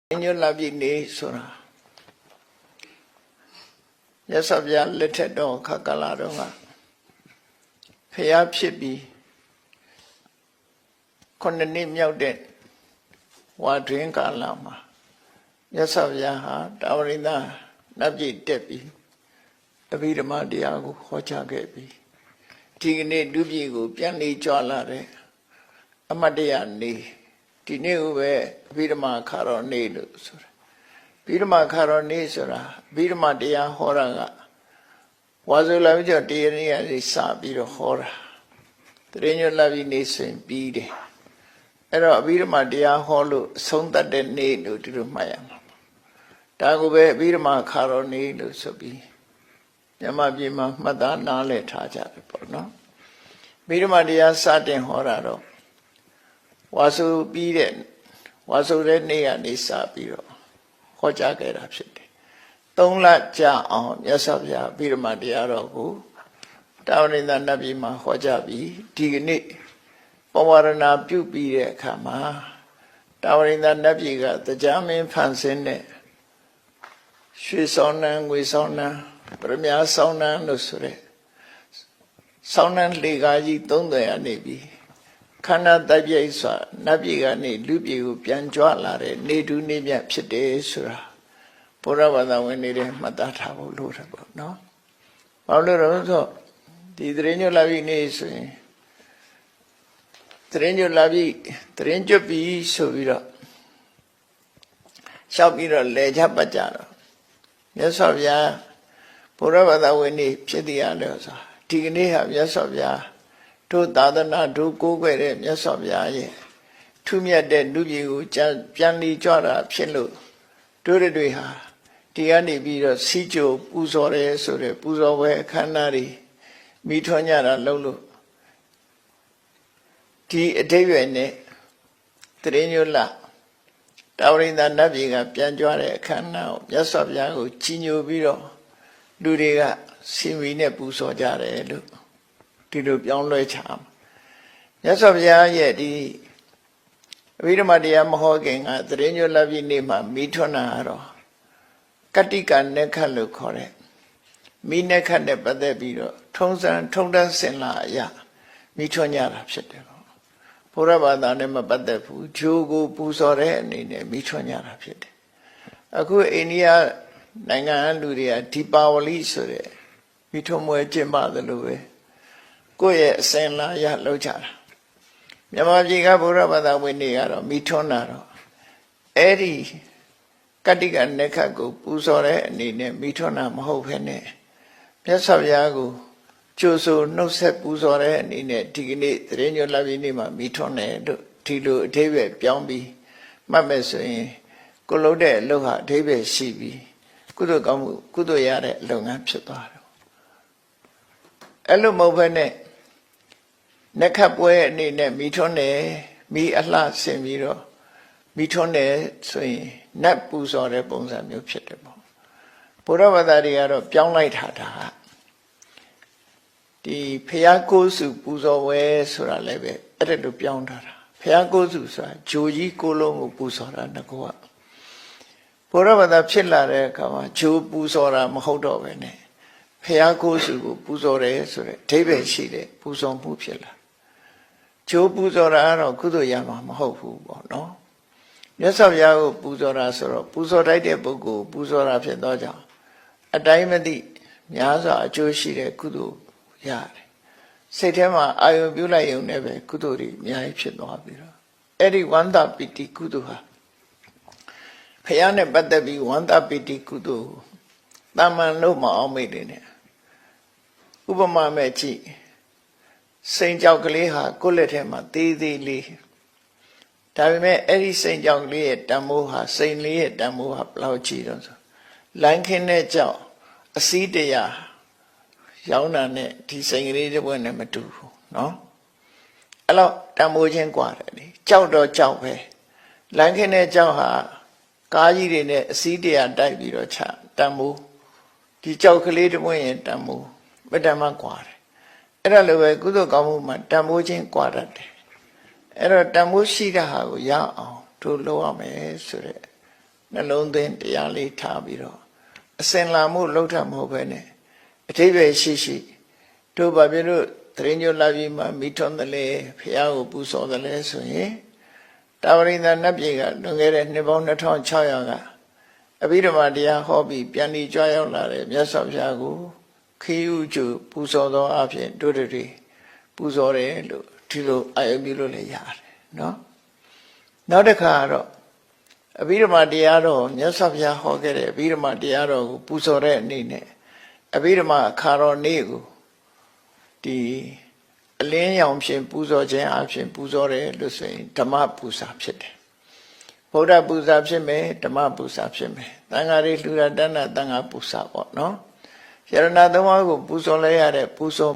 ညွတ်လာပြီနေဆိုတာမြတ်စွာဘုရားလက်ထက်တော်ခါကာလတော်ကဖျားဖြစ်ပြီးခုနှစ်နှစ်မြောက်တဲ့ဝါတွင်ကာလမှာမြတ်စွာဘုရားဟာတာဝရိန္ဒနတ်ပြည်တက်ပြီးအဘိဓမ္မာတရားကိုဟောကြားခဲ့ပြီးဒီကနေ့ဒုပြည်ကိုပြန်လေကြွလာတဲ့အမတ်တရားနေဒီနေ့ကိုပဲအဘိဓမ္မာခါတော်နေလို့ဆိုတာအဘိဓမ္မာခါတော်နေဆိုတာအဘိဓမ္မာတရားဟောတာကဝါဆိုလာပြီးတော့တရားရည်စပြီးတော့ဟောတာတရညွတ်လာပြီးနေဆိုရင်ပြီးတယ်အဲ့တော့အဘိဓမ္မာတရားဟောလို့အဆုံးသတ်တဲ့နေ့လို့ဒီလိုမှတ်ရမှာဒါကိုပဲအဘိဓမ္မာခါတော်နေလို့ဆိုပြီးမြန်မာပြည်မှာမှတ်သားနားလည်ထားကြတယ်ပေါ့နော်အဘိဓမ္မာတရားစတင်ဟောတာတော့ဝါဆိုပြီးတဲ့ဝါဆိုတဲ့နေ့ကနေစပြီးတော့ဟောကြားခဲ့တာဖြစ်တယ်3 လကြာအောင်မြတ်စွာဘုရားအဘိဓမ္မာတရားတော်ကိုတာဝရိန္ဒနတ်ပြည်မှာဟောကြားပြီးဒီကနေ့ပဝရဏပြုပြီးတဲ့အခါမှာတာဝရိန္ဒနတ်ပြည်ကတရားမင်းဖန်ဆင်းတဲ့ရွှေဆောင်နှံငွေဆောင်နှံပရမညာဆောင်နှံလို့ဆိုရဲဆောင်နှံလေကားကြီး30ရနေပြီခန္ဓာတိုက်ပြိတ်စွာနတ်ပြည်ကနေလူပြည်ကိုပြန်ကြွလာတဲ့နေတူးနေမြတ်ဖြစ်တယ်ဆိုတာဘုရားဘာသာဝင်နေတဲ့မှတ်သားထားဖို့လိုတယ်ပေါ့နော်။ဘာလို့လဲဆိုတော့ဒီသရင်ညွတ်လာပြီနေဆိုရင်သရင်ညွတ်လာပြီသရင်ကျွတ်ပြီဆိုပြီးတော့ရှောက်ပြီးတော့လဲချပတ်ကြတော့မြတ်စွာဘုရားဘုရားဘာသာဝင်နေဖြစ်တရားလို့ဆိုတာဒီကနေ့ဟာမြတ်စွာဘုရားတို့သာသနာတို့ကိုးကွယ်တဲ့မြတ်စွာဘုရားရဲ့ထူးမြတ်တဲ့လူပြည်ကိုပြန်လီကြွတာဖြစ်လို့တို့တွေဟာဒီကနေပြီးတော့စီးကြိုပူဇော်တယ်ဆိုတဲ့ပူဇော်ပွဲအခမ်းအနားတွေမိထွန်းကြတာလုံးလို့ဒီအတိတ်ရွယ်နဲ့တရင်ညွတ်လတာဝရိန္ဒနတ်ပြည်ကပြန်ကြွတဲ့အခမ်းအနားကိုမြတ်စွာဘုရားကိုကြီးညိုပြီးတော့လူတွေကစီမီနဲ့ပူဇော်ကြတယ်လို့ဒီလိုပြောင်းလဲချာမြတ်စွာဘုရားရဲ့ဒီအဘိဓမ္မာတရားမဟောခင်ကသရင်ညွတ်လပြည့်နေ့မှာမိထွန်းတာတော့ကတ္တိကနက္ခတ်လို့ခေါ်တဲ့မိနက္ခတ်နဲ့ပတ်သက်ပြီးတော့ထုံတန်းစင်လာအရာမိထွန်းကြတာဖြစ်တယ်ပေါ့ဘုရားဘာသာနဲ့မပတ်သက်ဘူးဂျိုးကိုပူဇော်တဲ့အနေနဲ့မိထွန်းကြတာဖြစ်တယ်အခုအိန္ဒိယနိုင်ငံလူတွေကဒီပါဝလိဆိုတဲ့မိထွန်းမွဲကျင့်ပါတယ်လို့ပဲကိုယ့်ရဲ့အစဉ်လာရလောက်ကြတာမြန်မာပြည်ကဘုရားဘာသာဝင်တွေကတော့မိထွန်းတာတော့အဲ့ဒီကတ္တိကနက္ခတ်ကိုပူဇော်တဲ့အနေနဲ့မိထွန်းတာမဟုတ်ဘဲနဲ့မြတ်စွာဘုရားကိုကြိုဆိုနှုတ်ဆက်ပူဇော်တဲ့အနေနဲ့ဒီကနေ့သရင်ညွတ်လပြည့်နေ့မှာမိထွန်းတယ်လို့ဒီလိုအဓိပ္ပာယ်ပြောင်းပြီးမှတ်မယ်ဆိုရင်ကိုလုပ်တဲ့အလုပ်ဟာအဓိပ္ပာယ်ရှိပြီးကုသိုလ်ကောင်းမှုကုသိုလ်ရတဲ့လုပ်ငန်းဖြစ်သွားတယ်အဲ့လိုမဟုတ်ဘဲနဲ့နက္ခတ်ပွဲအနေနဲ့မိထွန်းတယ်မိအလှဆင်ပြီးတော့မိထွန်းတယ်ဆိုရင်နတ်ပူဇော်တဲ့ပုံစံမျိုးဖြစ်တယ်ပေါ့ဘုရားဘာသာတွေကတော့ပြောင်းလိုက်တာဒါဒီဖျားကိုးစုပူဇော်ဝဲဆိုတာလည်းပဲအဲ့ဒါလိုပြောင်းထားတာဖျားကိုးစုဆိုတာဂျိုကြီးကိုလုံးကိုပူဇော်တာငကောကဘုရားဘာသာဖြစ်လာတဲ့အခါမှာဂျိုးပူဇော်တာမဟုတ်တော့ပဲနဲ့ဖျားကိုးစုကိုပူဇော်တယ်ဆိုတဲ့အဓိပ္ပာယ်ရှိတဲ့ပူဇော်မှုဖြစ်လာဂျိုးပူဇော်တာကတော့ကုသိုလ်ရမှာမဟုတ်ဘူးပေါ့နော်မြတ်စွာဘုရားကိုပူဇော်တာဆိုတော့ပူဇော်တိုက်တဲ့ပုဂ္ဂိုလ်ပူဇော်တာဖြစ်သောကြောင့်အတိုင်းမသိများစွာအကျိုးရှိတဲ့ကုသိုလ်ရတယ်စိတ်ထဲမှာအာယုံပြုလိုက်ရုံနဲ့ပဲကုသိုလ်တွေအများကြီးဖြစ်သွားပြီတော့အဲ့ဒီဝန္တာပိတိကုသိုလ်ဟာဘုရားနဲ့ပတ်သက်ပြီးဝန္တာပိတိကုသိုလ်တာမန်လို့မအောင်မိတယ်နဲ့ဥပမာမဲ့ကြည့်စိန်ကြောက်ကလေးဟာကိုယ့်လက်ထဲမှာသေးသေးလေးဒါပေမဲ့အဲ့ဒီစိန်ကြောက်ကလေးရဲ့တန်ဖိုးဟာစိန်လေးရဲ့တန်ဖိုးဟာဘယ်လောက်ကြီးတော့ဆိုလိုင်းခင်းတဲ့ကြောက်အစည်းတရာရောင်းတာနဲ့ဒီစိန်ကလေးတစ်ပွင့်နဲ့မတူဘူးနော်အဲ့တော့တန်ဖိုးချင်းกว่าတယ်လေကြောက်တော့ကြောက်ပဲလိုင်းခင်းတဲ့ကြောက်ဟာကားကြီးတွေနဲ့အစည်းတရာတိုက်ပြီးတော့ချတန်ဖိုးဒီကြောက်ကလေးတစ်ပွင့်ရင်တန်ဖိုးမတန်မှกว่าတယ်အဲ့ဒါလိုပဲကုသိုလ်ကောင်းမှုမှာတန်ဖိုးချင်းกว่าတတ်တယ်အဲ့တော့တန်ဖိုးရှိတဲ့ဟာကိုရအောင်တို့လုပ်ရမယ်ဆိုတဲ့ နှလုံးသွင်းတရားလေးထားပြီးတော့အစင်လာမှုလောက်ထမဟုတ်ပဲနဲ့အထိပ္ပယ်ရှိရှိတို့ဘာဖြစ်လို့တရင်ညွတ်လာပြီးမှမိထွန်းတယ်လေဖះကိုပူဇော်တယ်လေဆိုရင်တာဝရိန္ဒနတ်ပြည်ကလွန်ခဲ့တဲ့နှစ်ပေါင်း2600ကအဘိဓမ္မာတရားဟောပြီးပြန်ပြီးကြွရောက်လာတဲ့မြတ်စွာဘုရားကိုခေယုကျူပူဇော်သောအဖြစ်တို့တွေပူဇော်တယ်လို့ဒီလိုအာယုပြုလို့လည်းရတယ်နော်နောက်တစ်ခါတော့အဘိဓမ္မာတရားတော်မြတ်စွာဘုရားဟောခဲ့တဲ့အဘိဓမ္မာတရားတော်ကိုပူဇော်တဲ့အနေနဲ့အဘိဓမ္မာအခါတော်နေ့ကိုဒီအလင်းရောင်ဖြင့်ပူဇော်ခြင်းအဖြစ်ပူဇော်တယ်လို့ဆိုရင်ဓမ္မပူဇာဖြစ်တယ်ဗုဒ္ဓပူဇာဖြစ်မယ်ဓမ္မပူဇာဖြစ်မယ်သံဃာတွေလှူတာတဏ္ဍသံဃာပူဇာပေါ့နော်ယရဏသုံးပါးကိုပူဇော်လဲရတဲ့ပူဇော်